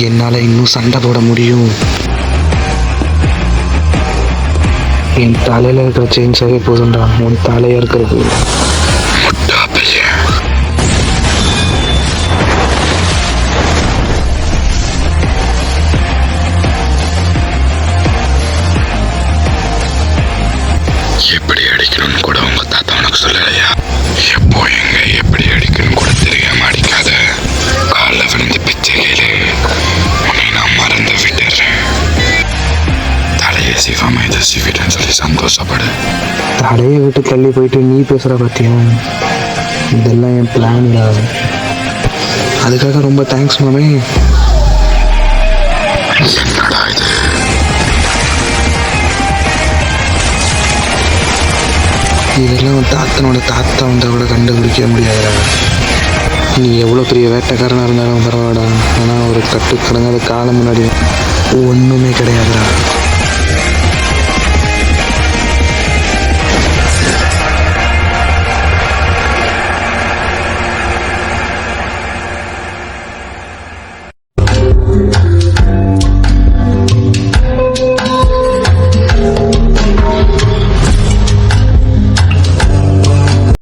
என்னால் இன்னும் சண்டை போட முடியும். என் தலையில் இருக்கிற செயின்ஸாகவே போதும்டா உன் தலையாக இருக்கிறது. எப்படி அடிக்கணும்னு கூட உங்க தாத்தா உனக்கு சொல்லலையா? எப்போ எங்க எப்படி அடிக்கணும் கூட தெரியாம அடிக்காத. காலில் விழுந்து பிச்சை கேளு, உன்னை நான் மறந்து விட்டுறேன். தலையை சிவமா இதை சிவிட்டேன்னு சொல்லி சந்தோஷப்படு. தலையை விட்டு தள்ளி போயிட்டு நீ பேசுகிற பார்த்தியா? இதெல்லாம் என் பிளான்டா. அதுக்காக ரொம்ப தேங்க்ஸ் மாமே. என்னடா இது? இதெல்லாம் தாத்தனோட தாத்தா வந்தால் கூட கண்டுபிடிக்க முடியாதுடா. நீ எவ்வளோ பெரிய வேட்டைக்காரனாக இருந்தாலும் பரவாயில்ல, ஆனால் ஒரு கட்டுக்கடங்காத காலம் முன்னாடி ஒன்றுமே கிடையாதுடா.